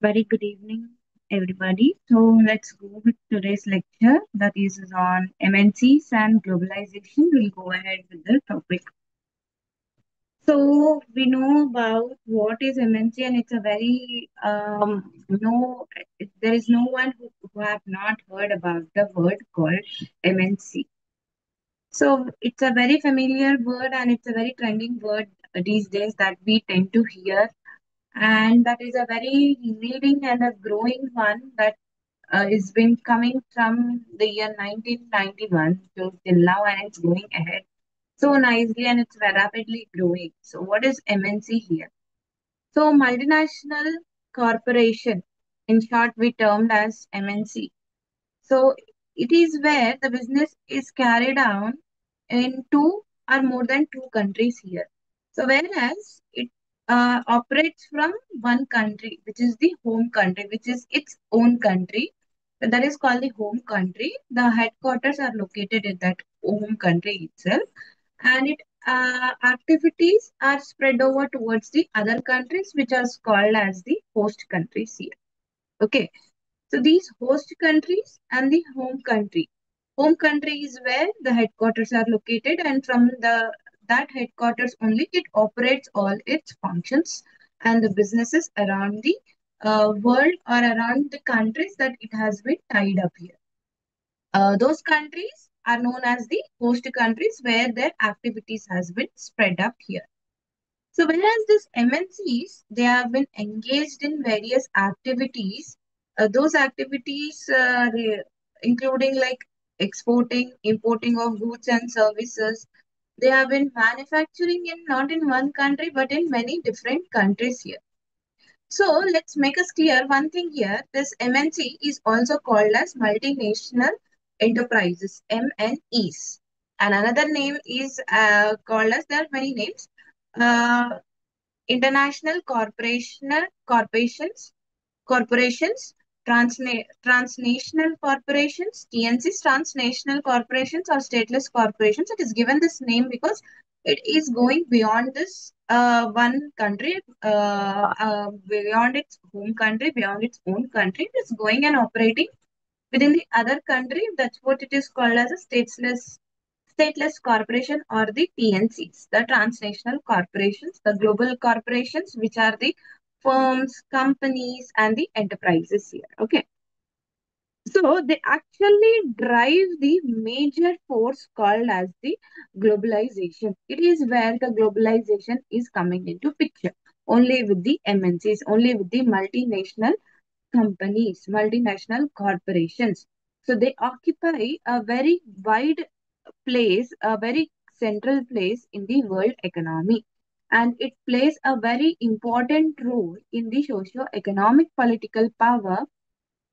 Very good evening, everybody. So let's go with today's lecture that is on MNCs and globalization. We'll go ahead with the topic. So we know about what is MNC, and it's a very no. There is no one who have not heard about the word called MNC. So it's a very familiar word, and it's a very trending word these days that we tend to hear, and that is a very leading and a growing one that it's been coming from the year 1991 to till now, and it's going ahead so nicely, and it's very rapidly growing. So, what is MNC here? So, multinational corporation, in short, we termed as MNC. So, it is where the business is carried out in two or more than two countries here. So, whereas it operates from one country, which is the home country, which is its own country. So that is called the home country. The headquarters are located in that home country itself, and it activities are spread over towards the other countries, which are called as the host countries here. Okay, so these host countries and the home country. Home country is where the headquarters are located, and from the that headquarters only it operates all its functions and the businesses around the world or around the countries that it has been tied up here. Those countries are known as the host countries where their activities has been spread up here. So whereas these MNCs, they have been engaged in various activities, those activities including like exporting, importing of goods and services, they have been manufacturing in not in one country but in many different countries here. So let's make us clear one thing here. This MNC is also called as multinational enterprises, MNEs. And another name is called as, there are many names. Uh, International corporations, transnational corporations, TNCs, transnational corporations or stateless corporations. It is given this name because it is going beyond this one country, beyond its home country, beyond its own country. It is going and operating within the other country. That's what it is called as a stateless corporation or the TNCs, the transnational corporations, the global corporations, which are the firms, companies, and the enterprises here. Okay. So they actually drive the major force called as the globalization. It is where the globalization is coming into picture. Only with the MNCs, only with the multinational companies, multinational corporations. So they occupy a very wide place, a very central place in the world economy. And it plays a very important role in the socio-economic political power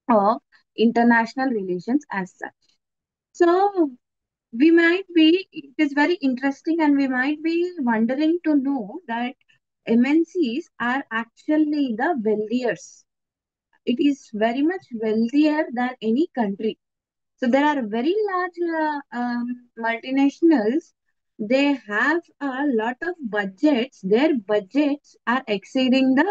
of international relations as such. So it is very interesting, and we might be wondering to know that MNCs are actually the wealthiest. It is very much wealthier than any country. So there are very large multinationals. They have a lot of budgets. Their budgets are exceeding the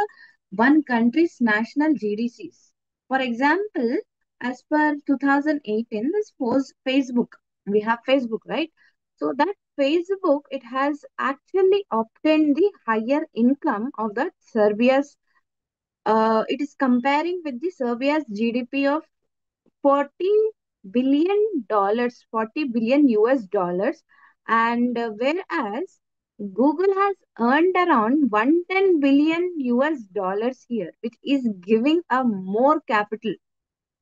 one country's national GDCs. For example, as per 2018, this was Facebook. We have Facebook, right? So that Facebook, it has actually obtained the higher income of the Serbia's. It is comparing with the Serbia's GDP of $40 billion, 40 billion US dollars, and whereas Google has earned around 110 billion US dollars here, which is giving a more capital.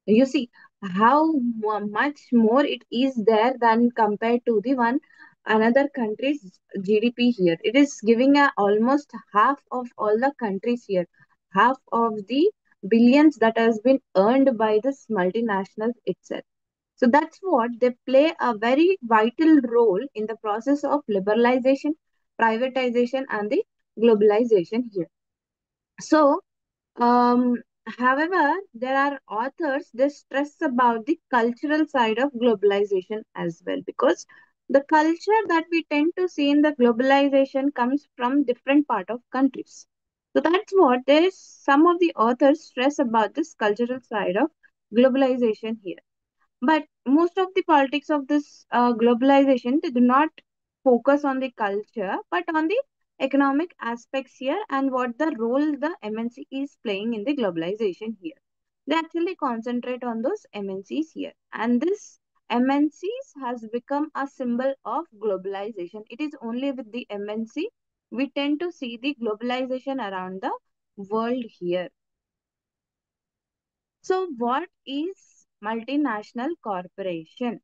You see how much more it is there than compared to the one another country's GDP here. It is giving a almost half of all the countries here, half of the billions that has been earned by this multinationals itself. So that's what they play a very vital role in the process of liberalization, privatization, and the globalization here. So, however, there are authors they stress about the cultural side of globalization as well, because the culture that we tend to see in the globalization comes from different part of countries. So that's what there is some of the authors stress about this cultural side of globalization here. But most of the politics of this globalization, they do not focus on the culture, but on the economic aspects here and what the role the MNC is playing in the globalization here. They actually concentrate on those MNCs here. And this MNCs has become a symbol of globalization. It is only with the MNC we tend to see the globalization around the world here. So, what is multinational corporation?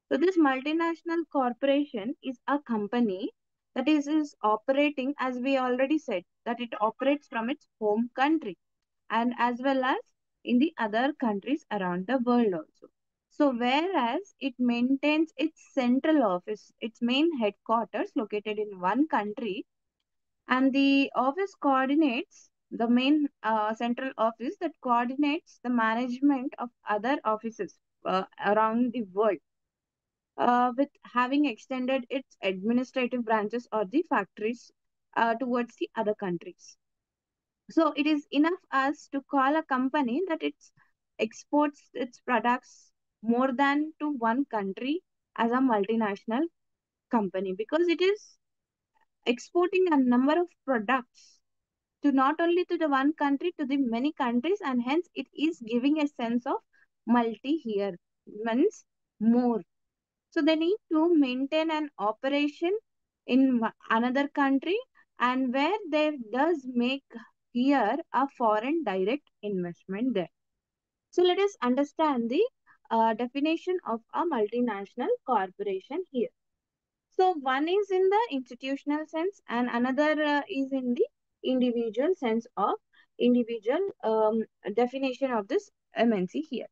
So this multinational corporation is a company that is operating, as we already said, that it operates from its home country and as well as in the other countries around the world also. So whereas it maintains its central office, its main headquarters located in one country, and the office coordinates the main central office that coordinates the management of other offices around the world, with having extended its administrative branches or the factories towards the other countries. So it is enough us to call a company that it exports its products more than to one country as a multinational company, because it is exporting a number of products to not only to the one country, to the many countries, and hence it is giving a sense of multi here, means more. So they need to maintain an operation in another country, and where they does make here a foreign direct investment there. So let us understand the definition of a multinational corporation here. So one is in the institutional sense and another is in the individual sense of individual definition of this MNC here.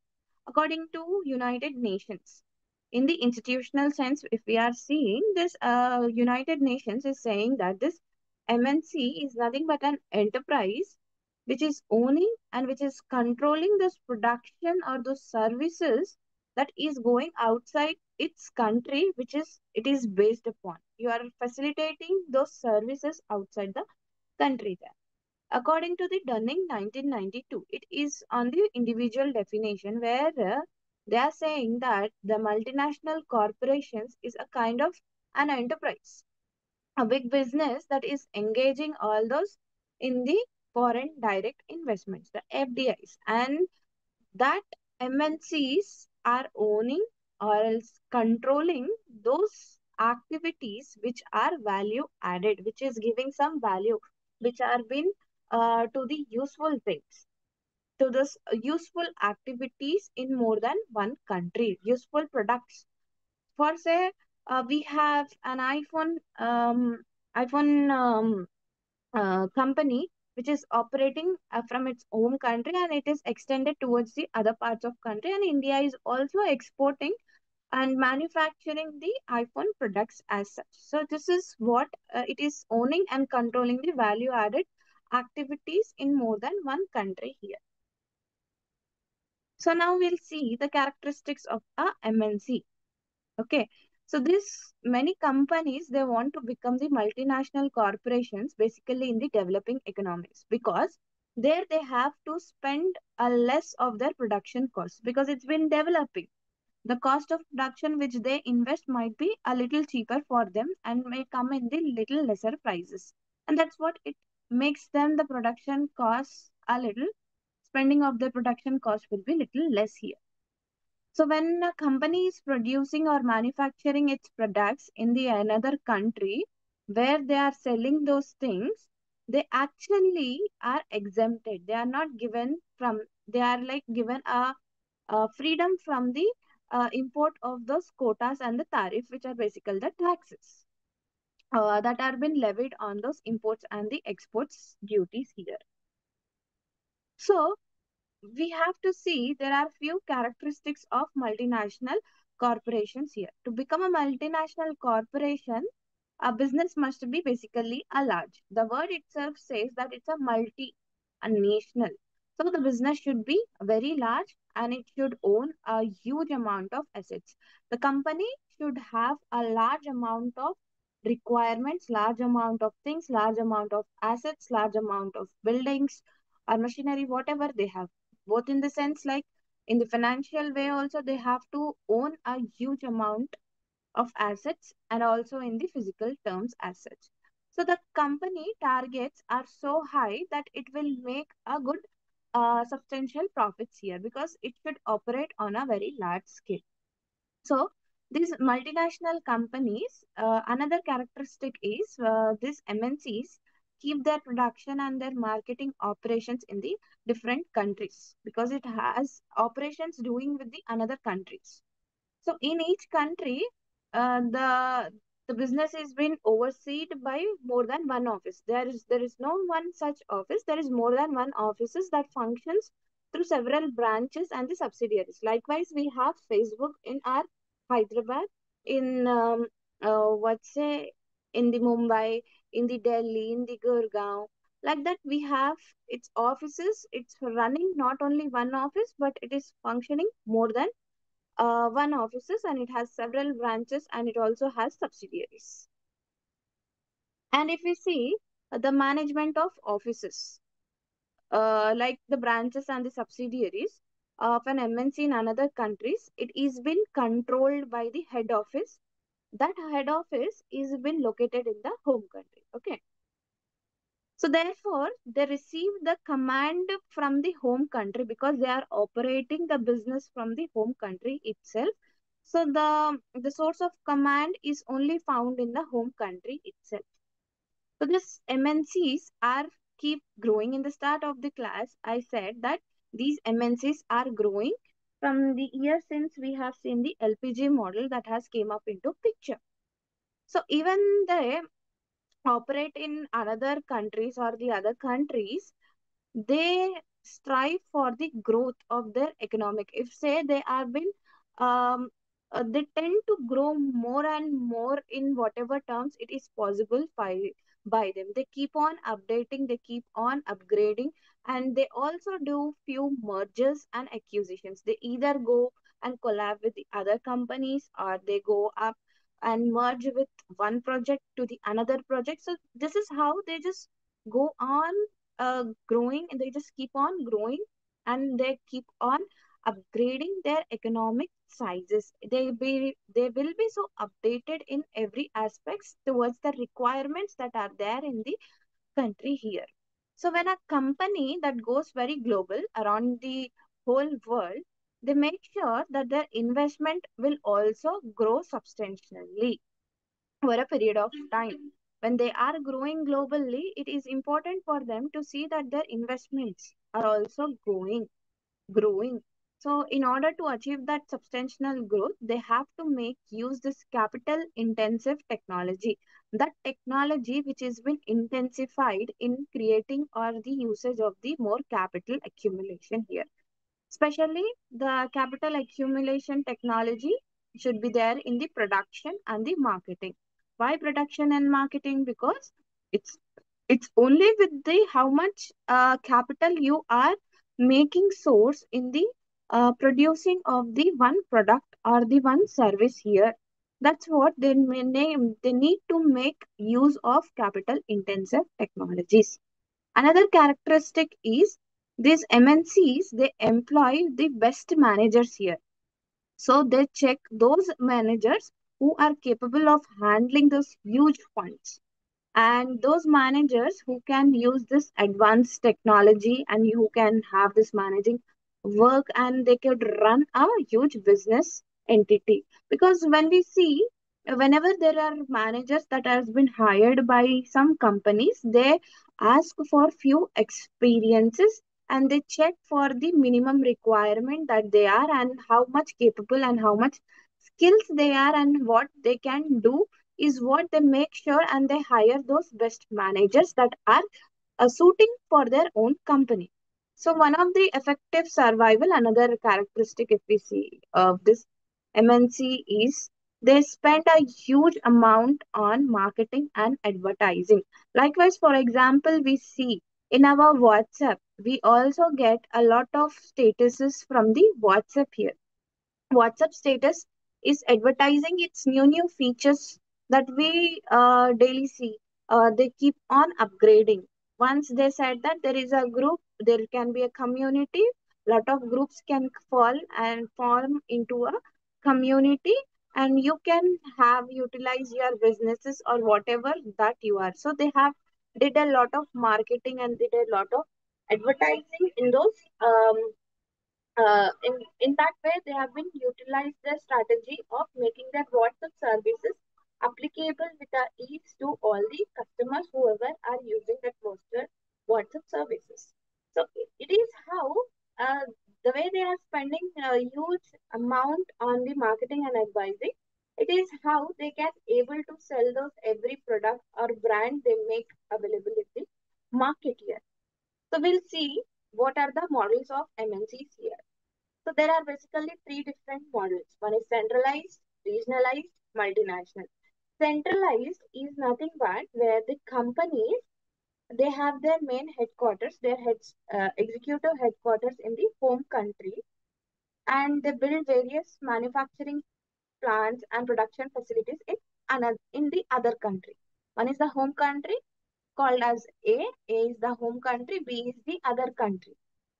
According to United Nations, in the institutional sense, if we are seeing this, United Nations is saying that this MNC is nothing but an enterprise which is owning and which is controlling this production or those services that is going outside its country, which is it is based upon. You are facilitating those services outside the country there. According to the Dunning 1992, it is on the individual definition where they are saying that the multinational corporations is a kind of an enterprise, a big business that is engaging all those in the foreign direct investments, the FDIs, and that MNCs are owning or else controlling those activities which are value added, which is giving some value, which are been to the useful things, to this useful activities in more than one country, useful products. For say, we have an iPhone company which is operating from its home country and it is extended towards the other parts of country, and India is also exporting and manufacturing the iPhone products as such. So this is what it is owning and controlling the value added activities in more than one country here. So now we'll see the characteristics of a MNC. Okay. So this many companies, they want to become the multinational corporations basically in the developing economies, because there they have to spend a less of their production costs because it's been developing. The cost of production which they invest might be a little cheaper for them and may come in the little lesser prices. And that's what it makes them the production costs a little, spending of the production cost will be little less here. So when a company is producing or manufacturing its products in the another country where they are selling those things, they actually are exempted. They are not given from, they are like given a freedom from the import of those quotas and the tariff, which are basically the taxes that are been levied on those imports and the exports duties here. So we have to see there are few characteristics of multinational corporations here. To become a multinational corporation, a business must be basically a large. The word itself says that it's a multi, a national. So the business should be very large and it should own a huge amount of assets. The company should have a large amount of requirements, large amount of things, large amount of assets, large amount of buildings or machinery, whatever they have. Both in the sense like in the financial way also they have to own a huge amount of assets and also in the physical terms as such. So the company targets are so high that it will make a good substantial profits here because it should operate on a very large scale. So these multinational companies, another characteristic is these MNCs keep their production and their marketing operations in the different countries because it has operations doing with the another countries. So in each country, the business is being overseen by more than one office. There is no one such office. There is more than one offices that functions through several branches and the subsidiaries. Likewise, we have Facebook in our Hyderabad, in what say in the Mumbai, in the Delhi, in the Gurgaon. Like that, we have its offices. It's running not only one office, but it is functioning more than one offices and it has several branches and it also has subsidiaries. And if we see the management of offices, like the branches and the subsidiaries of an MNC in another countries, it is been controlled by the head office. That head office is been located in the home country. Okay. So therefore, they receive the command from the home country because they are operating the business from the home country itself. So the source of command is only found in the home country itself. So this MNCs are keep growing. In the start of the class, I said that these MNCs are growing from the year since we have seen the LPG model that has came up into picture. So even they operate in another countries or the other countries, they strive for the growth of their economic. If say they are been um, they tend to grow more and more in whatever terms it is possible by them. They keep on updating, they keep on upgrading, and they also do few mergers and acquisitions. They either go and collab with the other companies or they go up and merge with one project to the another project. So this is how they just go on growing, and they just keep on growing and they keep on upgrading their economic sizes. They will be so updated in every aspects towards the requirements that are there in the country here. So when a company that goes very global around the whole world, they make sure that their investment will also grow substantially over a period of time. When they are growing globally, it is important for them to see that their investments are also growing. So, in order to achieve that substantial growth, they have to make use this capital intensive technology. That technology which has been intensified in creating or the usage of the more capital accumulation here. Especially the capital accumulation technology should be there in the production and the marketing. Why production and marketing? Because it's it's only with the how much capital you are making source in the producing of the one product or the one service here. That's what they may name. They need to make use of capital intensive technologies. Another characteristic is these MNCs, they employ the best managers here. So they check those managers who are capable of handling those huge funds, and those managers who can use this advanced technology and who can have this managing work, and they could run a huge business entity. Because when we see, whenever there are managers that has been hired by some companies, they ask for few experiences and they check for the minimum requirement that they are and how much capable and how much skills they are and what they can do is what they make sure, and they hire those best managers that are suiting for their own company. So one of the effective survival, another characteristic if we see of this MNC is they spend a huge amount on marketing and advertising. Likewise, for example, we see in our WhatsApp, we also get a lot of statuses from the WhatsApp here. WhatsApp status is advertising its new features that we daily see. They keep on upgrading. Once they said that there is a group, there can be a community, lot of groups can fall and form into a community, and you can have utilize your businesses or whatever that you are. So they have did a lot of marketing and did a lot of advertising in those in that way, they have been utilized the strategy of making their WhatsApp services applicable with the ease to all the customers whoever are using that WhatsApp services. So it is how the way they are spending a huge amount on the marketing and advising. It is how they can able to sell those every product or brand they make available in the market here. So we'll see what are the models of MNCs here. So there are basically three different models. One is centralized, regionalized, multinational. Centralized is nothing but where the companies they have their main headquarters, their executive headquarters in the home country, and they build various manufacturing plants and production facilities in the other country. One is the home country called as A. A is the home country, B is the other country.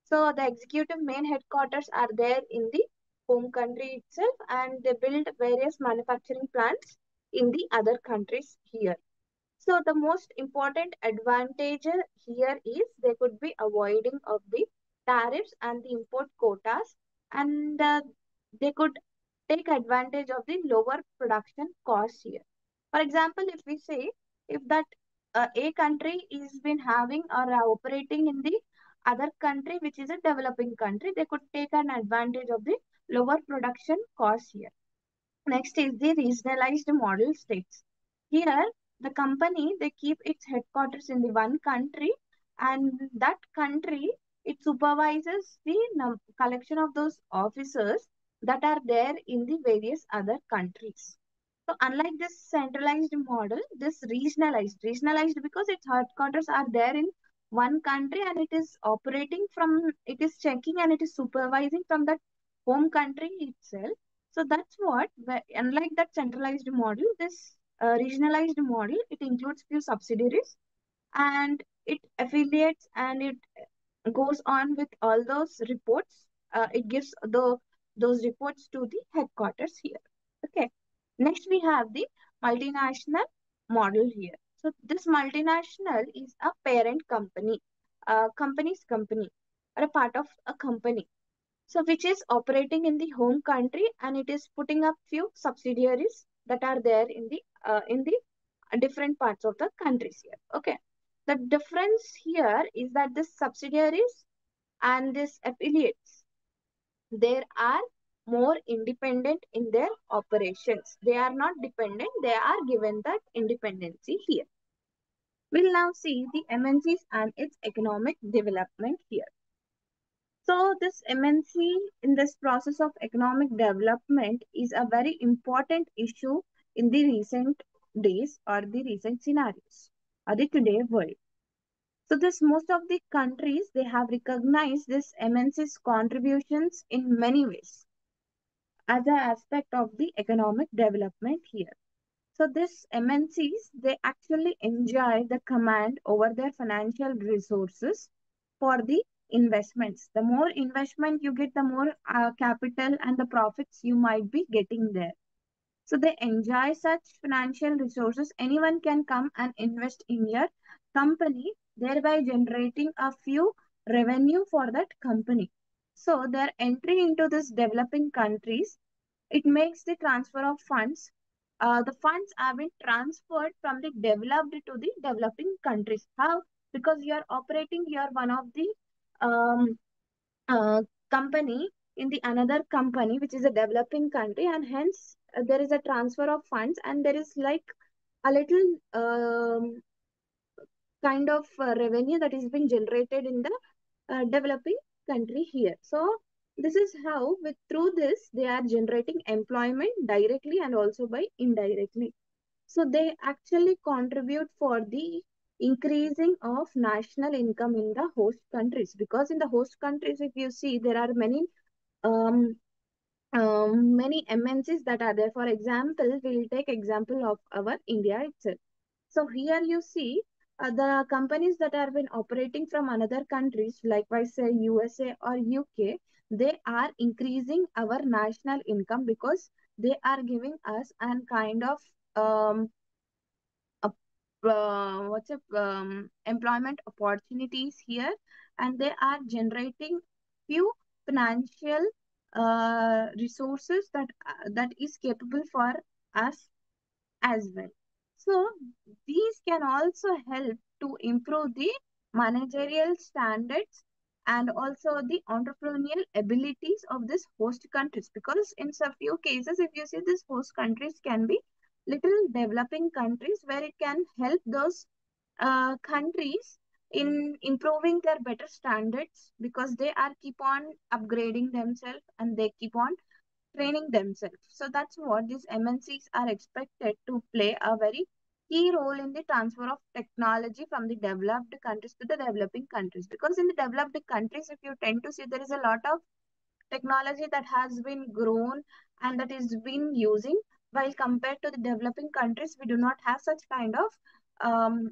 So the executive main headquarters are there in the home country itself, and they build various manufacturing plants in the other countries here. So the most important advantage here is they could be avoiding of the tariffs and the import quotas, and they could take advantage of the lower production costs here. For example, if we say if that a country is been having or operating in the other country which is a developing country, they could take an advantage of the lower production costs here. Next is the regionalized model states. Here, the company they keep its headquarters in the one country, and that country it supervises the collection of those officers that are there in the various other countries. So unlike this centralized model, this regionalized because its headquarters are there in one country and it is operating from, it is checking and it is supervising from that home country itself. So that's what, unlike that centralized model, this regionalized model, it includes few subsidiaries and it affiliates and it goes on with all those reports. It gives those reports to the headquarters here. Okay. Next, we have the multinational model here. So this multinational is a parent company, a company's company, or a part of a company. So which is operating in the home country and it is putting up few subsidiaries that are there in the different parts of the countries here. Okay. The difference here is that this subsidiaries and these affiliates, they are more independent in their operations. They are not dependent, they are given that independency here. We'll now see the MNCs and its economic development here. So this MNC in this process of economic development is a very important issue in the recent days or the recent scenarios or the today world. So this most of the countries they have recognized this MNC's contributions in many ways as an aspect of the economic development here. So this MNCs they actually enjoy the command over their financial resources for the investments. The more investment you get, the more capital and the profits you might be getting there. So they enjoy such financial resources. Anyone can come and invest in your company, thereby generating a few revenue for that company. So their entry into this developing countries, it makes the transfer of funds. The funds have been transferred from the developed to the developing countries. How? Because you are operating, you are one of the um, company in the another company which is a developing country, and hence there is a transfer of funds and there is like a little kind of revenue that is being generated in the developing country here. So this is how with through this they are generating employment directly and also by indirectly. So they actually contribute for the increasing of national income in the host countries, because in the host countries if you see there are many um, many MNCs that are there. For example, we'll take example of our India itself. So here you see the companies that have been operating from another countries, likewise say USA or UK, they are increasing our national income because they are giving us an kind of um, a, what's it, employment opportunities here, and they are generating few financial resources that is capable for us as well. So these can also help to improve the managerial standards and also the entrepreneurial abilities of this host countries, because in some few cases if you see this host countries can be little developing countries where it can help those countries in improving their better standards because they are keep on upgrading themselves and they keep on training themselves. So that's what these MNCs are expected to play a very key role in the transfer of technology from the developed countries to the developing countries. Because in the developed countries, if you tend to see, there is a lot of technology that has been grown and that is been using, while compared to the developing countries, we do not have such kind of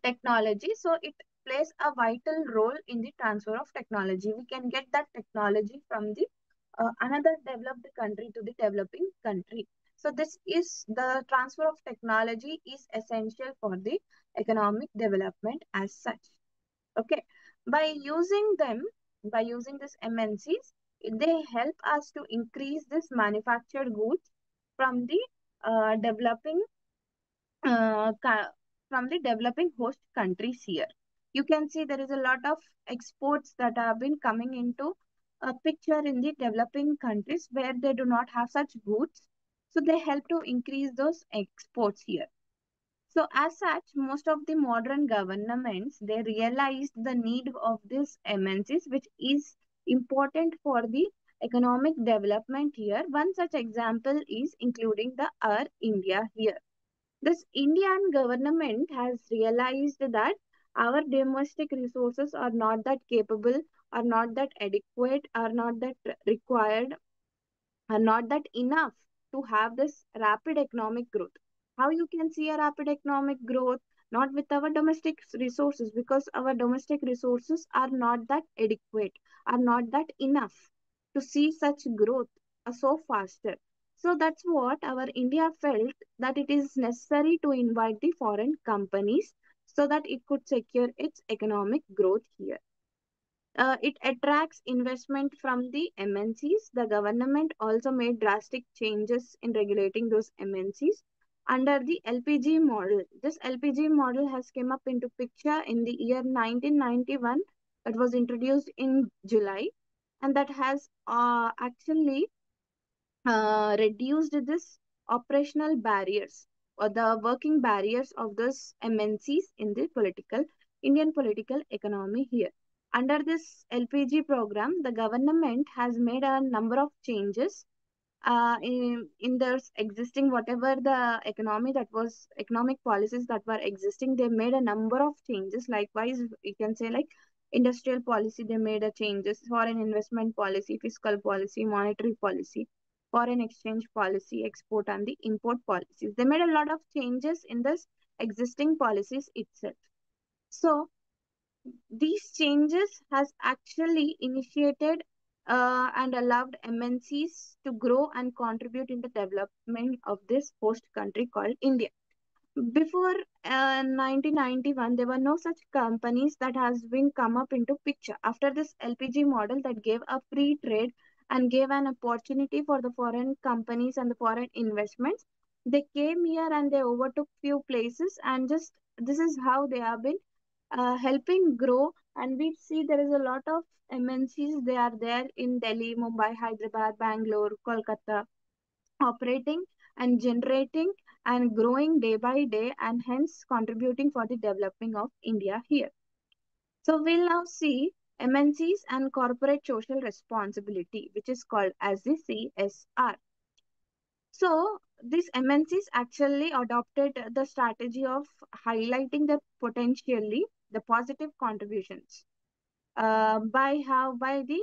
technology. So it plays a vital role in the transfer of technology. We can get that technology from the another developed country to the developing country. So this is the transfer of technology is essential for the economic development as such. Okay, by using them, by using this MNCs, they help us to increase this manufactured goods from the developing uh, ca- from the developing host countries here. You can see there is a lot of exports that have been coming into a picture in the developing countries where they do not have such goods. So they help to increase those exports here. So as such, most of the modern governments, they realized the need of these MNCs, which is important for the economic development here. One such example is including the our India here. This Indian government has realized that our domestic resources are not that capable, are not that adequate, are not that required, are not that enough to have this rapid economic growth. How you can see a rapid economic growth? Not with our domestic resources, because our domestic resources are not that adequate, are not that enough to see such growth so faster. So that's what our India felt that it is necessary to invite the foreign companies so that it could secure its economic growth here. It attracts investment from the MNCs. The government also made drastic changes in regulating those MNCs under the LPG model. This LPG model has come up into picture in the year 1991. It was introduced in July, and that has actually reduced this operational barriers or the working barriers of those MNCs in the political Indian political economy here. Under this LPG program, the government has made a number of changes in the existing whatever the economy that was economic policies that were existing. They made a number of changes. Likewise, you can say like industrial policy, they made a changes, foreign investment policy, fiscal policy, monetary policy, foreign exchange policy, export and the import policies. They made a lot of changes in this existing policies itself. So these changes has actually initiated and allowed MNCs to grow and contribute in the development of this host country called India. Before 1991, there were no such companies that has been come up into picture. After this LPG model that gave a free trade and gave an opportunity for the foreign companies and the foreign investments, they came here and they overtook few places, and just this is how they have been helping grow. And we see there is a lot of MNCs. They are there in Delhi, Mumbai, Hyderabad, Bangalore, Kolkata, operating and generating and growing day by day, and hence contributing for the developing of India here. So we'll now see MNCs and corporate social responsibility, which is called as the CSR. So these MNCs actually adopted the strategy of highlighting the potentially the positive contributions by how by the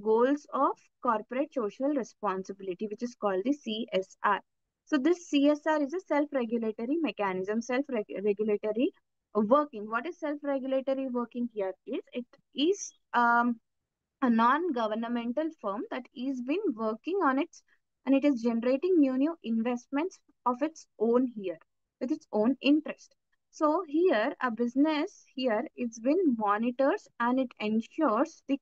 goals of corporate social responsibility, which is called the CSR. So this CSR is a self-regulatory mechanism, self-regulatory working. What is self-regulatory working here is it is a non-governmental firm that is been working on its and it is generating new investments of its own here with its own interest. So here a business here it's been monitors and it ensures the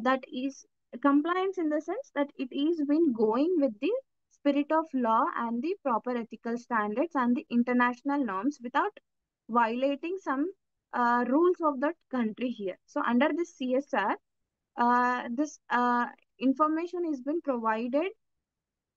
that is compliance in the sense that it is been going with the spirit of law and the proper ethical standards and the international norms without violating some rules of that country here. So under this CSR, this information is been provided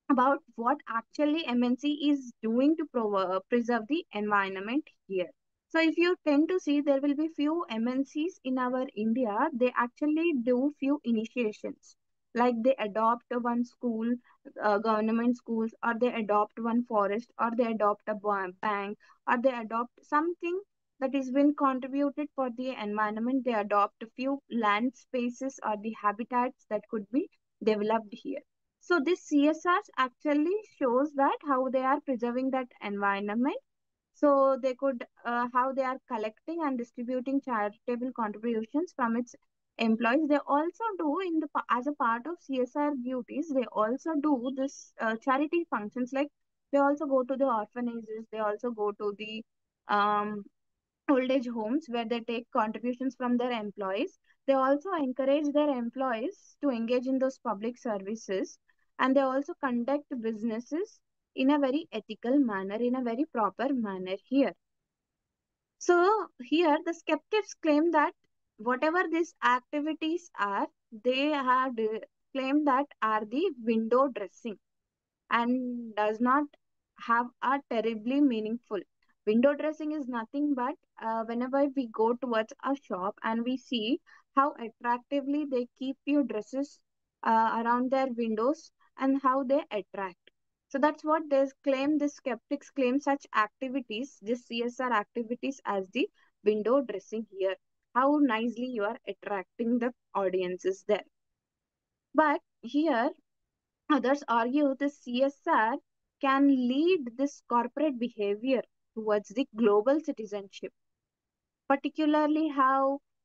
about what actually MNC is doing to preserve the environment here. So if you tend to see there will be few MNCs in our India, they actually do few initiations. Like they adopt one school, government schools, or they adopt one forest, or they adopt a bank, or they adopt something that is been contributed for the environment. They adopt a few land spaces or the habitats that could be developed here. So this CSRs actually shows that how they are preserving that environment. So they could how they are collecting and distributing charitable contributions from its employees. They also do in the as a part of CSR duties. They also do this charity functions like they also go to the orphanages. They also go to the um, old age homes where they take contributions from their employees. They also encourage their employees to engage in those public services and they also conduct businesses in a very ethical manner, in a very proper manner here. So, here the skeptics claim that whatever these activities are, they have claimed that are the window dressing and does not have a terribly meaningful. Window dressing is nothing but whenever we go towards a shop and we see how attractively they keep your dresses around their windows and how they attract. So that's what they claim, the skeptics claim such activities, this CSR activities as the window dressing here. How nicely you are attracting the audiences there. But here others argue the CSR can lead this corporate behavior towards the global citizenship, particularly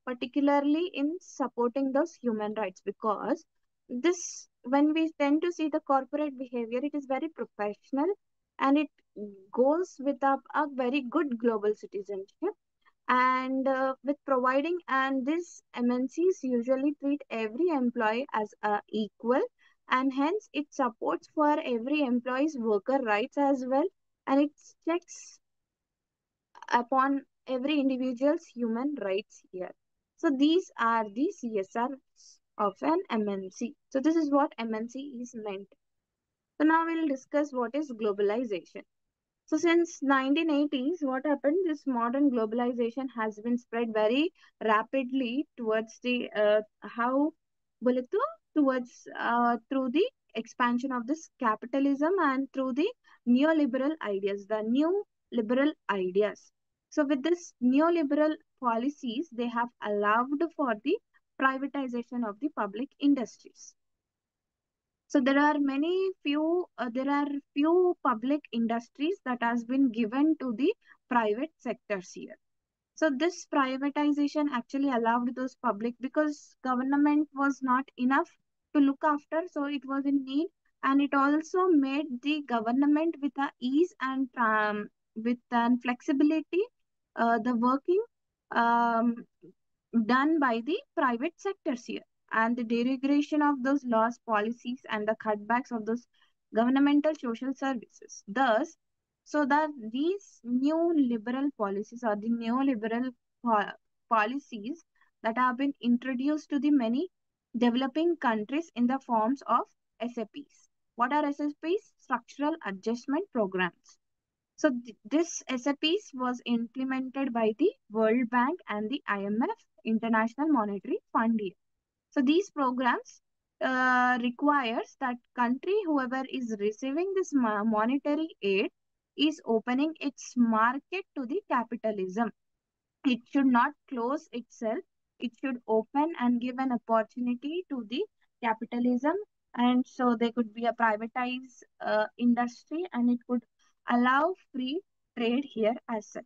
particularly in supporting those human rights because this when we tend to see the corporate behavior it is very professional and it goes with a very good global citizenship and with providing and these MNCs usually treat every employee as equal and hence it supports for every employee's worker rights as well and it checks upon every individual's human rights here. So these are the CSRs of an MNC. So this is what MNC is meant. So now we'll discuss what is globalization. So since 1980s, what happened? This modern globalization has been spread very rapidly towards the how बोले तो towards through the expansion of this capitalism and through the neoliberal ideas, the new liberal ideas. So with this neoliberal policies, they have allowed for the privatization of the public industries. So there are few public industries that has been given to the private sectors here. So this privatization actually allowed those public because government was not enough to look after, so it was in need, and it also made the government with a ease and with an flexibility, the working um, done by the private sectors here and the derogation of those laws policies and the cutbacks of those governmental social services thus so that these new liberal policies or the neoliberal policies that have been introduced to the many developing countries in the forms of SAPs. What are SAPs? Structural adjustment programs. So this SAPs was implemented by the World Bank and the IMF, International Monetary Fund here. So these programs requires that country whoever is receiving this monetary aid is opening its market to the capitalism. It should not close itself It should open and give an opportunity to the capitalism, and so there could be a privatized industry, and it could allow free trade here as such.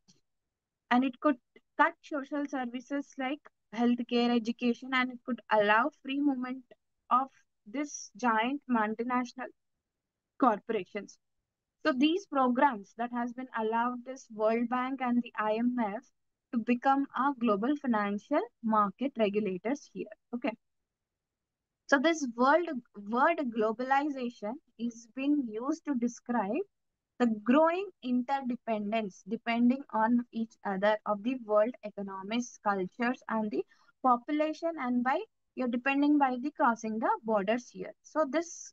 And it could cut social services like healthcare, education, and it could allow free movement of this giant multinational corporations. So these programs that has been allowed this World Bank and the IMF to become our global financial market regulators here. Okay. So this word globalization is being used to describe the growing interdependence depending on each other of the world economies, cultures, and the population, and by you're depending by the crossing the borders here. So this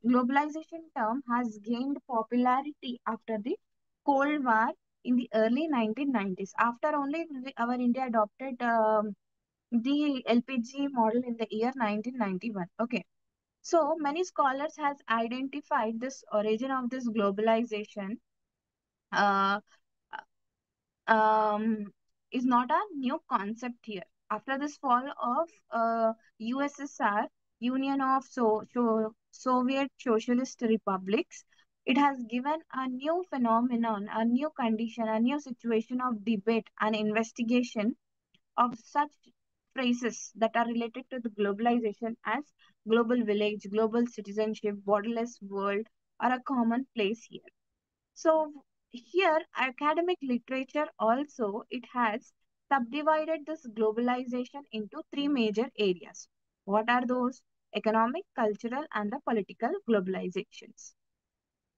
globalization term has gained popularity after the Cold War in the early 1990s. After only our India adopted the LPG model in the year 1991. Okay. So many scholars has identified this origin of this globalization uh, um, is not a new concept here. After this fall of USSR, Union of Soviet Socialist Republics, it has given a new phenomenon, a new condition, a new situation of debate and investigation of such phrases that are related to the globalization as global village, global citizenship, borderless world are a common place here. So here academic literature also it has subdivided this globalization into three major areas. What are those? Economic, cultural, and the political globalizations.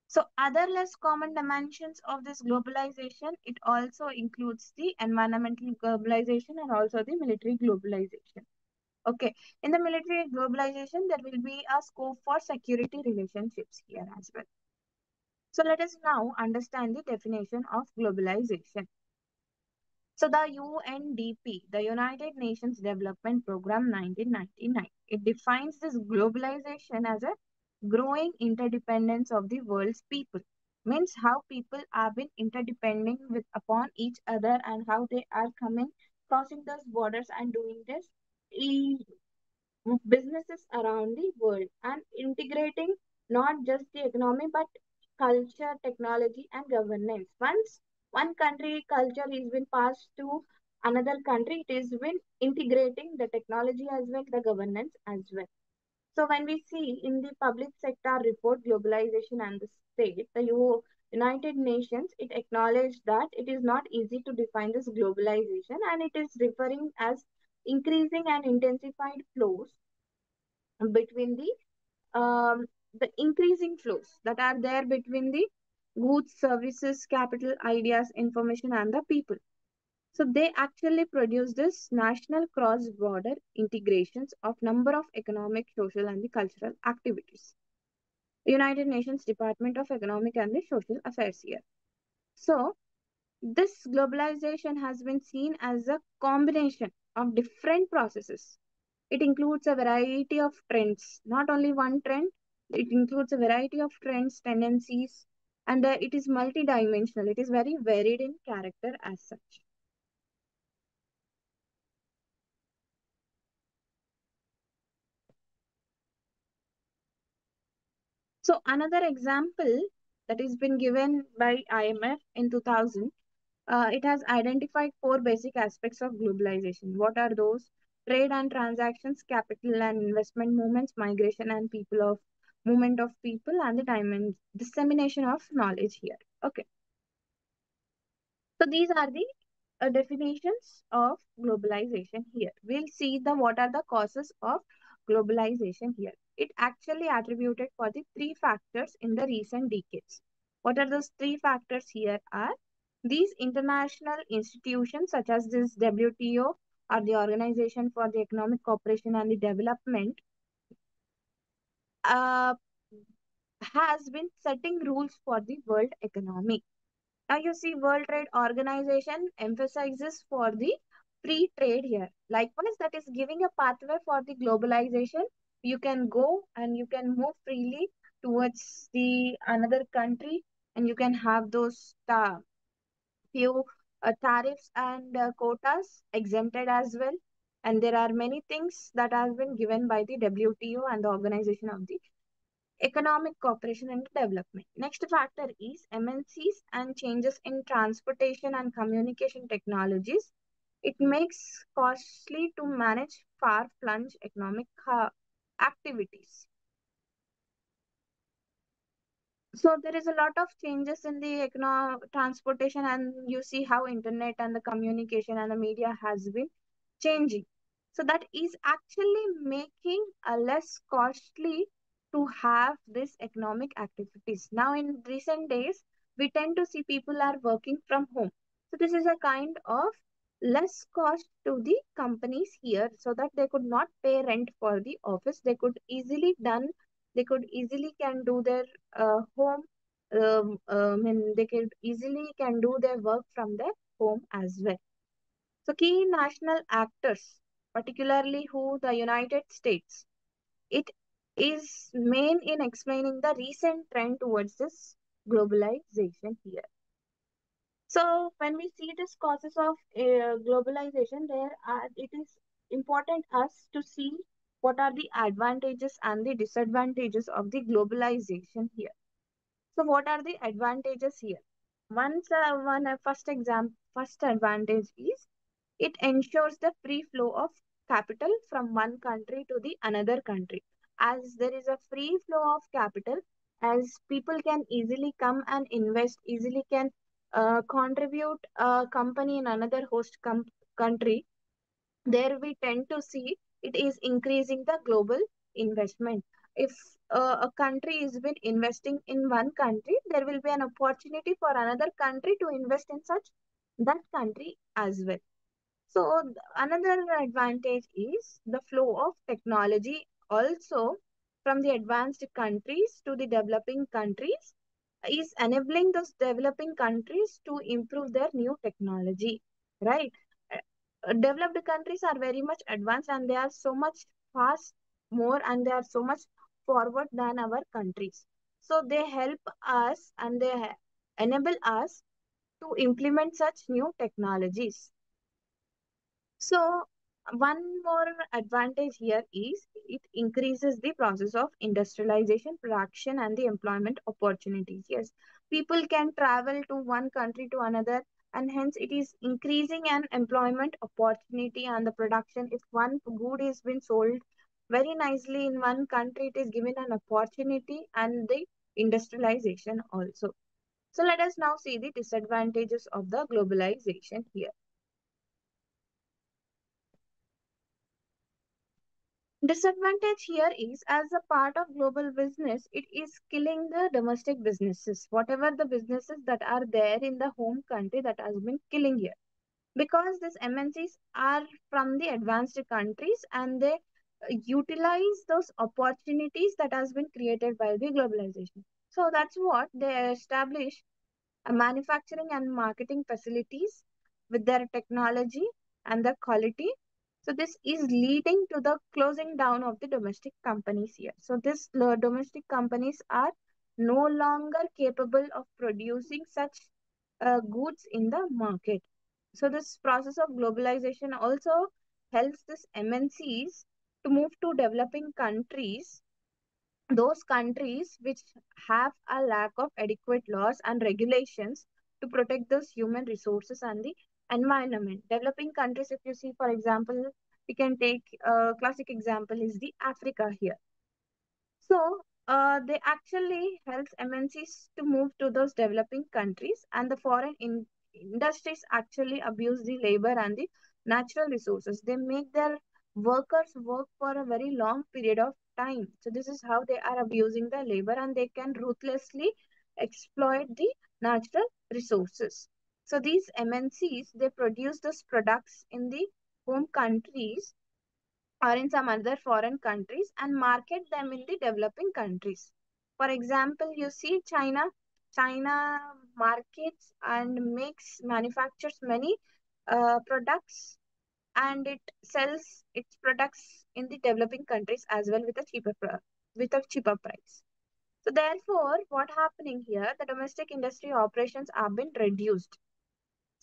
So other less common dimensions of this globalization, it also includes the environmental globalization and also the military globalization. Okay, in the military globalization, there will be a scope for security relationships here as well. So let us now understand the definition of globalization. So the UNDP, the United Nations Development Program 1999, it defines this globalization as a growing interdependence of the world's people. Means how people have been interdepending with upon each other and how they are coming, crossing those borders and doing this businesses around the world and integrating not just the economy but culture, technology, and governance. Once one country culture is been passed to another country, it is been integrating the technology as well, the governance as well. So when we see in the public sector report, globalization and the state, the United Nations, it acknowledged that it is not easy to define this globalization and it is referring as increasing and intensified flows between the increasing flows that are there between the goods, services, capital, ideas, information, and the people. So they actually produce this national cross-border integrations of number of economic, social, and the cultural activities. United Nations Department of Economic and the Social Affairs here. So this globalization has been seen as a combination of different processes. It includes a variety of trends, not only one trend, it includes a variety of trends, tendencies, and it is multidimensional. It is very varied in character as such. So another example that has been given by IMF in 2000, it has identified four basic aspects of globalization. What are those? Trade and transactions, capital and investment movements, migration and people of movement of people, and the time and dissemination of knowledge here. Okay. So these are the definitions of globalization here. We'll see the what are the causes of globalization here. It actually attributed for the three factors in the recent decades. What are those three factors here are these international institutions such as this WTO or the Organization for the Economic Cooperation and the Development uh, has been setting rules for the world economy. Now you see World Trade Organization emphasizes for the free trade here. Likewise, that is giving a pathway for the globalization. You can go and you can move freely towards the another country and you can have those few tariffs and quotas exempted as well. And there are many things that have been given by the WTO and the Organization of the Economic Cooperation and Development. Next factor is MNCs and changes in transportation and communication technologies. It makes costly to manage far-flung economic activities. So there is a lot of changes in the transportation, and you see how internet and the communication and the media has been changing. So that is actually making a less costly to have this economic activities. Now in recent days, we tend to see people are working from home. So this is a kind of less cost to the companies here, so that they could not pay rent for the office. They could easily can do their home. They could easily can do their work from their home as well. So key national actors, particularly who the United States, it is main in explaining the recent trend towards this globalization here. So when we see this causes of globalization, it is important us to see what are the advantages and the disadvantages of the globalization here. So what are the advantages here? First advantage is it ensures the free flow of capital from one country to the another country. As there is a free flow of capital, as people can easily come and invest, easily can contribute a company in another country, there we tend to see it is increasing the global investment. If a country is been investing in one country, there will be an opportunity for another country to invest in such that country as well. So another advantage is the flow of technology also from the advanced countries to the developing countries is enabling those developing countries to improve their new technology, right? Developed countries are very much advanced, and they are so much fast more, and they are so much forward than our countries. So they help us, and enable us to implement such new technologies. So one more advantage here is it increases the process of industrialization, production, and the employment opportunities. Yes, people can travel to one country to another, and hence it is increasing an employment opportunity and the production. If one good is being sold very nicely in one country, it is given an opportunity and the industrialization also. So let us now see the disadvantages of the globalization here. Disadvantage here is as a part of global business, it is killing the domestic businesses. Whatever the businesses that are there in the home country, that has been killing here. Because these MNCs are from the advanced countries, and they utilize those opportunities that has been created by the globalization. So that's what they establish manufacturing and marketing facilities with their technology and the quality. So this is leading to the closing down of the domestic companies here. So this domestic companies are no longer capable of producing such goods in the market. So this process of globalization also helps this MNCs to move to developing countries, those countries which have a lack of adequate laws and regulations to protect those human resources and the environment. Developing countries, if you see, for example, we can take a classic example is the Africa here. So they actually helps MNCs to move to those developing countries, and the industries actually abuse the labor and the natural resources. They make their workers work for a very long period of time. So this is how they are abusing the labor, and they can ruthlessly exploit the natural resources. So these MNCs, they produce those products in the home countries or in some other foreign countries and market them in the developing countries. For example, you see China markets and manufactures many products, and it sells its products in the developing countries as well with a cheaper price. So therefore, what happening here, the domestic industry operations have been reduced.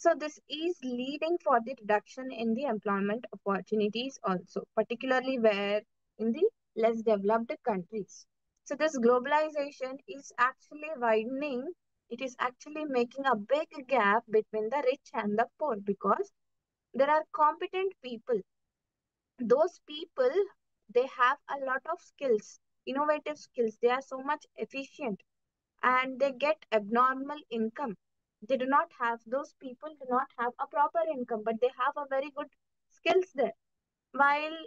So this is leading for the reduction in the employment opportunities also, particularly where in the less developed countries. So this globalization is actually widening. It is actually making a big gap between the rich and the poor because there are competent people. Those people, they have a lot of skills, innovative skills. They are so much efficient and they get abnormal income. They do not have, those people do not have a proper income, but they have a very good skills there. While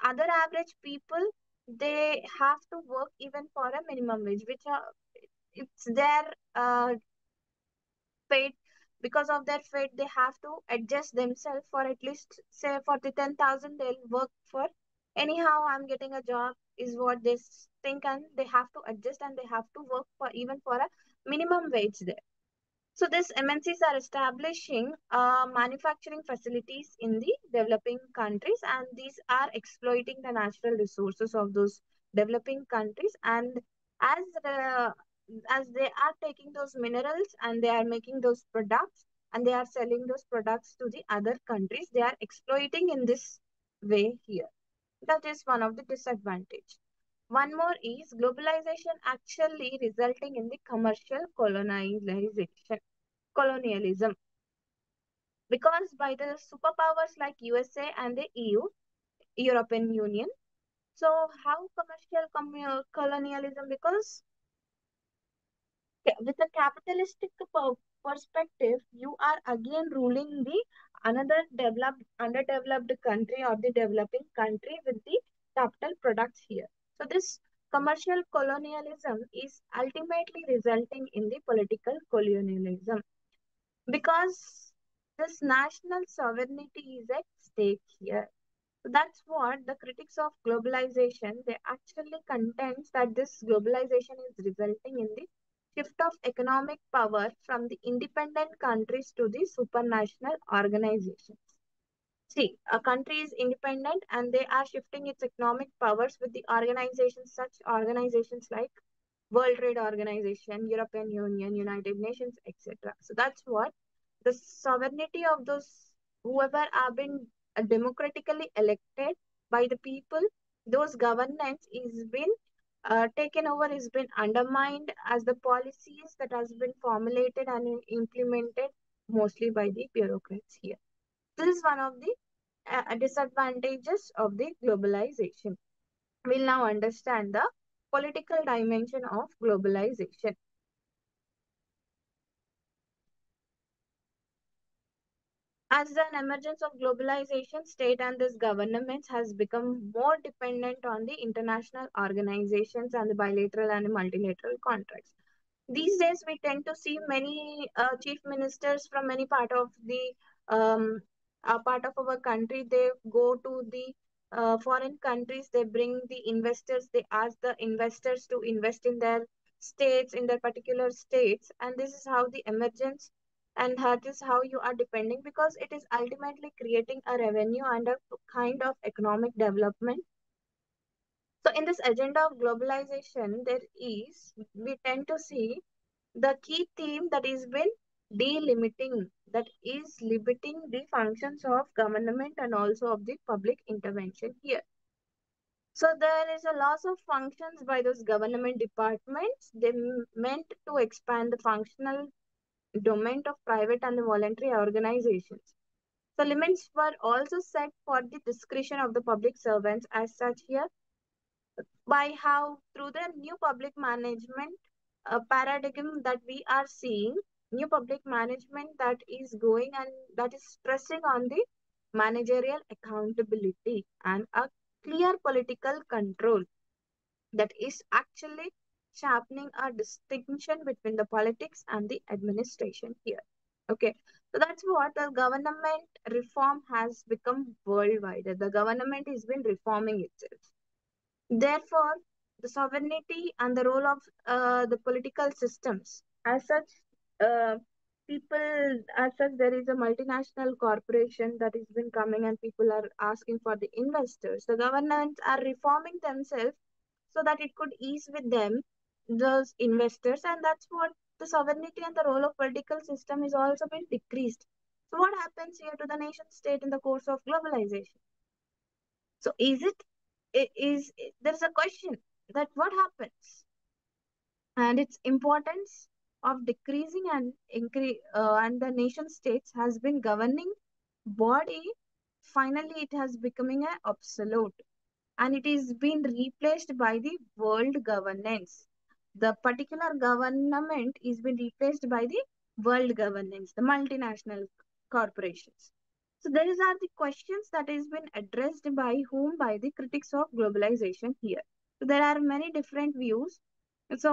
other average people, they have to work even for a minimum wage, which are, it's their fate. Because of their fate, they have to adjust themselves for at least, say, for the 10,000 they'll work for. Anyhow, I'm getting a job is what they think, and they have to adjust and they have to work for even for a minimum wage there. So these MNCs are establishing manufacturing facilities in the developing countries, and these are exploiting the natural resources of those developing countries. And as as they are taking those minerals and they are making those products and they are selling those products to the other countries, they are exploiting in this way here. That is one of the disadvantage. One more is globalization actually resulting in the commercial colonialism, because by the superpowers like USA and the EU, European Union. So how commercial colonialism? Because with a capitalistic perspective, you are again ruling the another developed, underdeveloped country or the developing country with the capital products here. So this commercial colonialism is ultimately resulting in the political colonialism, because this national sovereignty is at stake here. So that's what the critics of globalization, they actually contends that this globalization is resulting in the shift of economic power from the independent countries to the supranational organizations. See, a country is independent and they are shifting its economic powers with the organizations, such organizations like World Trade Organization, European Union, United Nations, etc. So that's what the sovereignty of those whoever have been democratically elected by the people, those governance is been taken over, is been undermined as the policies that has been formulated and implemented mostly by the bureaucrats here. This is one of the disadvantages of the globalization. We'll now understand the political dimension of globalization. As an emergence of globalization, state and these governments has become more dependent on the international organizations and the bilateral and multilateral contracts. These days, we tend to see many chief ministers from many um, part of our country. They go to the foreign countries. They bring the investors. They ask the investors to invest in their states, in their particular states, and this is how the emergence, and that is how you are depending, because it is ultimately creating a revenue and a kind of economic development. So in this agenda of globalization, we tend to see the key theme that is been delimiting, that is limiting the functions of government and also of the public intervention here. So there is a loss of functions by those government departments. They meant to expand the functional domain of private and the voluntary organizations. So limits were also set for the discretion of the public servants as such here, by how through the new public management paradigm that we are seeing, new public management that is going and that is stressing on the managerial accountability and a clear political control, that is actually sharpening a distinction between the politics and the administration here. Okay, so that's what the government reform has become worldwide. The government has been reforming itself. Therefore, the sovereignty and the role of the political systems, as such, uh, as such, there is a multinational corporation that has been coming and people are asking for the investors. The governments are reforming themselves so that it could ease with them, those investors, and that's what the sovereignty and the role of political system is also been decreased. So what happens here to the nation state in the course of globalization? So is it there's a question that what happens, and its importance of decreasing and increase and the nation states has been governing body. Finally it has becoming a obsolete, and it is being replaced by the world governance. The particular government is being replaced by the world governance, the multinational corporations. So these are the questions that is been addressed by whom? By the critics of globalization here. So there are many different views. So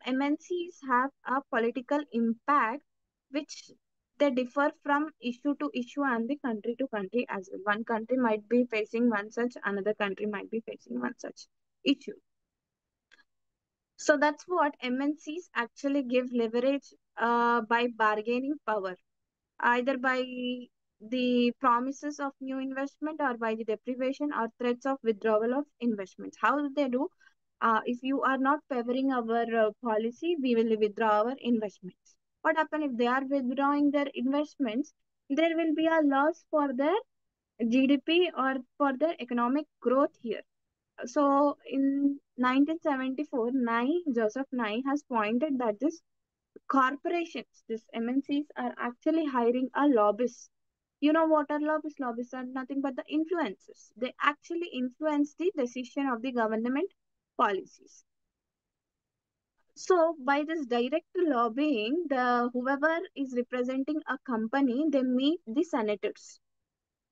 MNCs have a political impact which they differ from issue to issue and the country to country as well. One country might be facing one such, another country might be facing one such issue. So that's what MNCs actually give leverage by bargaining power, either by the promises of new investment or by the deprivation or threats of withdrawal of investments. How do they do? If you are not favoring our policy, we will withdraw our investments. What happen if they are withdrawing their investments? There will be a loss for their GDP or for their economic growth here. So in 1974, Joseph Nye has pointed that this corporations, these MNCs, are actually hiring a lobbyists. You know what are lobbyists? Lobbyists are nothing but the influencers. They actually influence the decision of the government policies. So by this direct lobbying, the whoever is representing a company, they meet the senators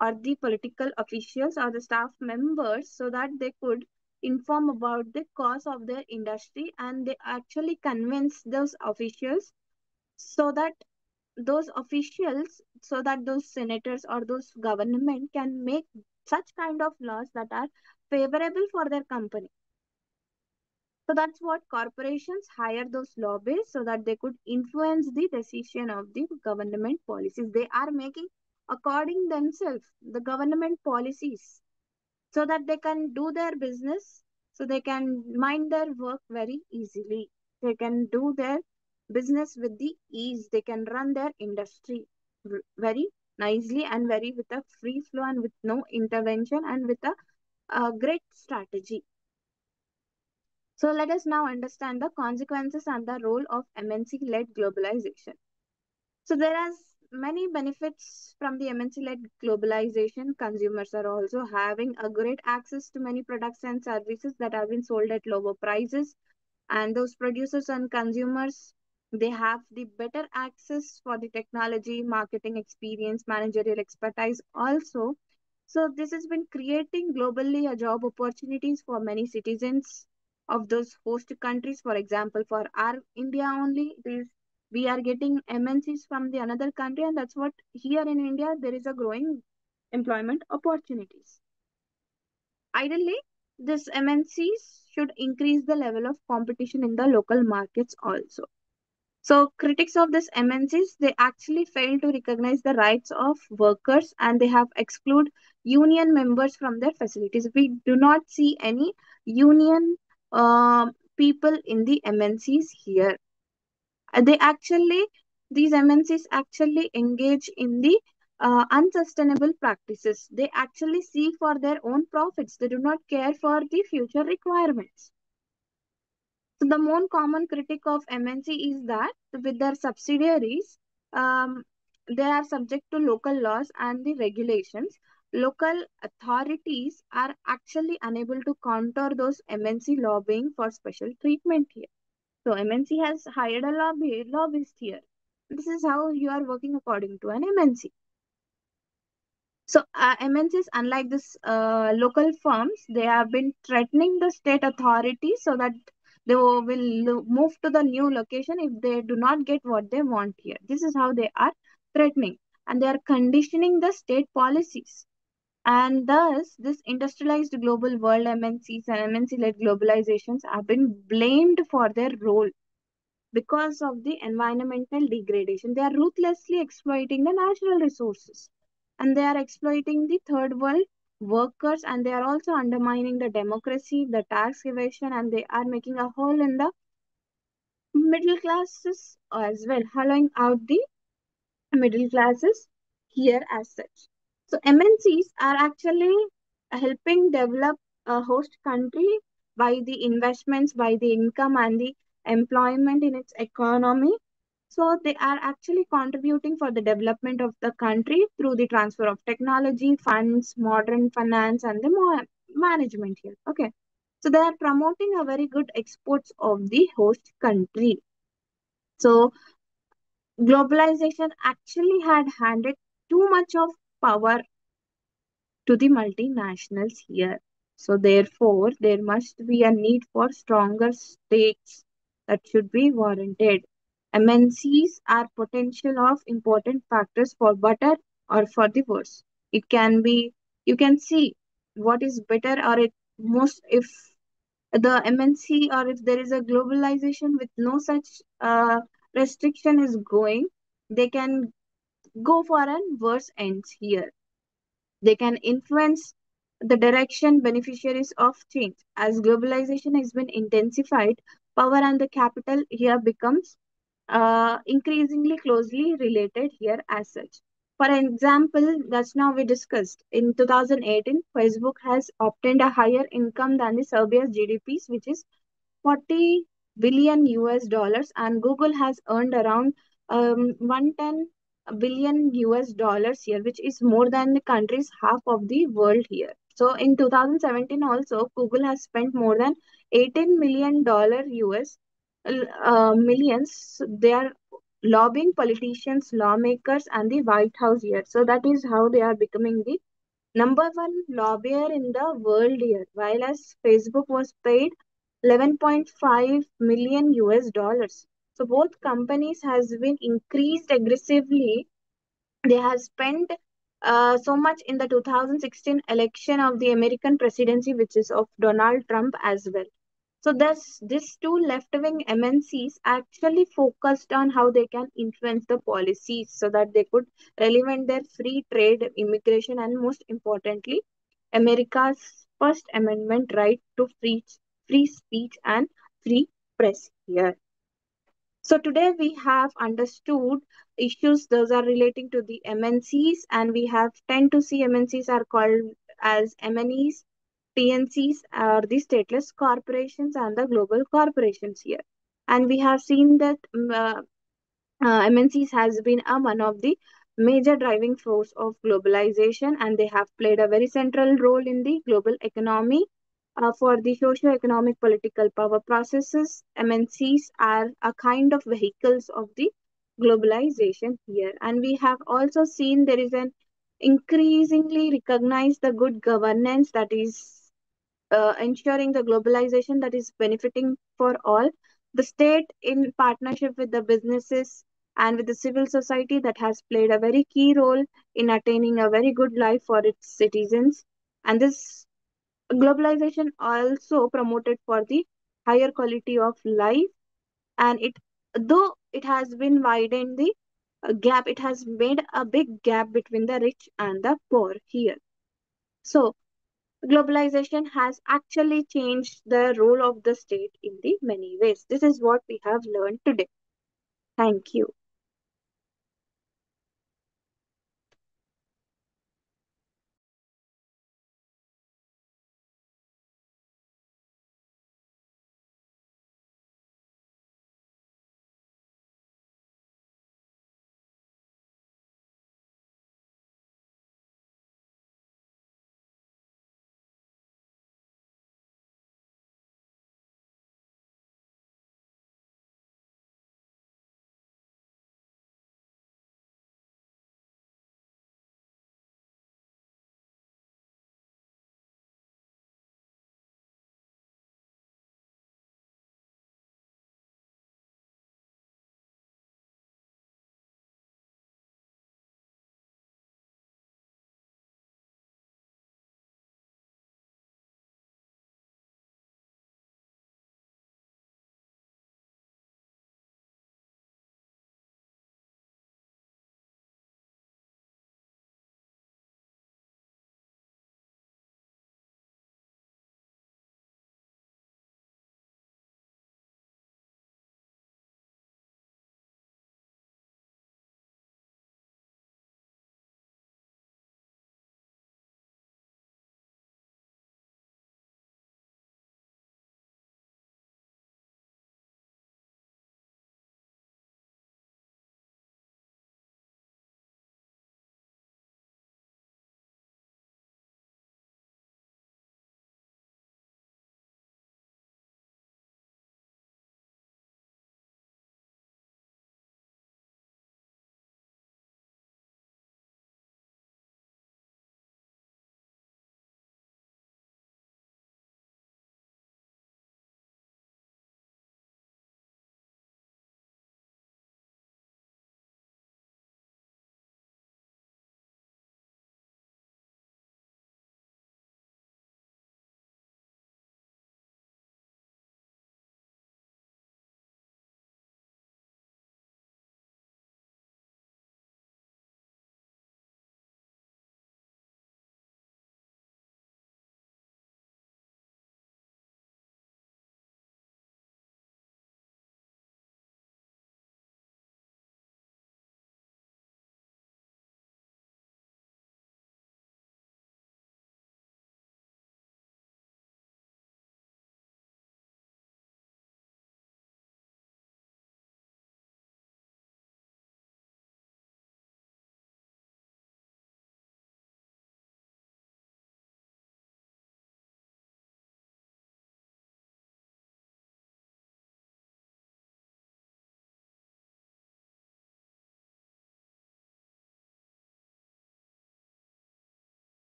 or the political officials or the staff members so that they could inform about the cause of their industry, and they actually convince those officials so that those senators or those government can make such kind of laws that are favorable for their company. So that's what corporations hire those lobbyists so that they could influence the decision of the government policies. They are making according themselves the government policies so that they can do their business, so they can mind their work very easily. They can do their business with the ease. They can run their industry very nicely and very with a free flow and with no intervention and with a great strategy. So let us now understand the consequences and the role of MNC-led globalization. So there are many benefits from the MNC-led globalization. Consumers are also having a great access to many products and services that have been sold at lower prices. And those producers and consumers, they have the better access for the technology, marketing experience, managerial expertise also. So this has been creating globally a job opportunities for many citizens of those host countries. For example, for our India only, it is we are getting MNCs from the another country, and that's what here in India there is a growing employment opportunities. Ideally, this MNCs should increase the level of competition in the local markets also. So critics of this MNCs, they actually fail to recognize the rights of workers, and they have exclude union members from their facilities. We do not see any union people in the MNCs here. They actually, these MNCs actually engage in the unsustainable practices. They actually seek for their own profits. They do not care for the future requirements. So the more common critic of MNC is that with their subsidiaries, they are subject to local laws and the regulations. Local authorities are actually unable to counter those MNC lobbying for special treatment here. So MNC has hired a lobbyist here. This is how you are working according to an MNC. So MNCs, unlike this local firms, they have been threatening the state authorities so that they will move to the new location if they do not get what they want here. This is how they are threatening, and they are conditioning the state policies. And thus, this industrialized global world MNCs and MNC-led globalizations have been blamed for their role because of the environmental degradation. They are ruthlessly exploiting the natural resources, and they are exploiting the third world workers, and they are also undermining the democracy, the tax evasion, and they are making a hole in the middle classes as well, hollowing out the middle classes here as such. So MNCs are actually helping develop a host country by the investments, by the income and the employment in its economy. So they are actually contributing for the development of the country through the transfer of technology, funds, modern finance, and the management here. Okay. So they are promoting a very good exports of the host country. So globalization actually had handed too much of power to the multinationals here. So, therefore, there must be a need for stronger states that should be warranted. MNCs are potential of important factors for better or for the worse. It can be, you can see what is better or it most if the MNC or if there is a globalization with no such restriction is going, they can go for an worse ends here. They can influence the direction beneficiaries of change. As globalization has been intensified, power and the capital here becomes increasingly closely related here as such. For example, that's now we discussed. In 2018, Facebook has obtained a higher income than the Serbia's GDPs, which is 40 billion US dollars, and Google has earned around 110 billion US dollars here, which is more than the country's half of the world here. So in 2017 also, Google has spent more than 18 million dollar US millions. They are lobbying politicians, lawmakers, and the White House here. So that is how they are becoming the number one lobbyer in the world here, while as Facebook was paid 11.5 million US dollars. So both companies has been increased aggressively. They have spent so much in the 2016 election of the American presidency, which is of Donald Trump as well. So these two left-wing MNCs actually focused on how they can influence the policies so that they could relevant their free trade, immigration, and most importantly, America's First Amendment right to free speech and free press here. So today we have understood issues those are relating to the MNCs, and we have tend to see MNCs are called as MNEs, TNCs are the stateless corporations and the global corporations here. And we have seen that MNCs has been one of the major driving force of globalization, and they have played a very central role in the global economy. For the socio-economic political power processes, MNCs are a kind of vehicles of the globalization here. And we have also seen there is an increasingly recognized the good governance that is ensuring the globalization that is benefiting for all. The state, in partnership with the businesses and with the civil society, that has played a very key role in attaining a very good life for its citizens. And this globalization also promoted for the higher quality of life, and it though it has been widened the gap, it has made a big gap between the rich and the poor here. So globalization has actually changed the role of the state in the many ways. This is what we have learned today. Thank you.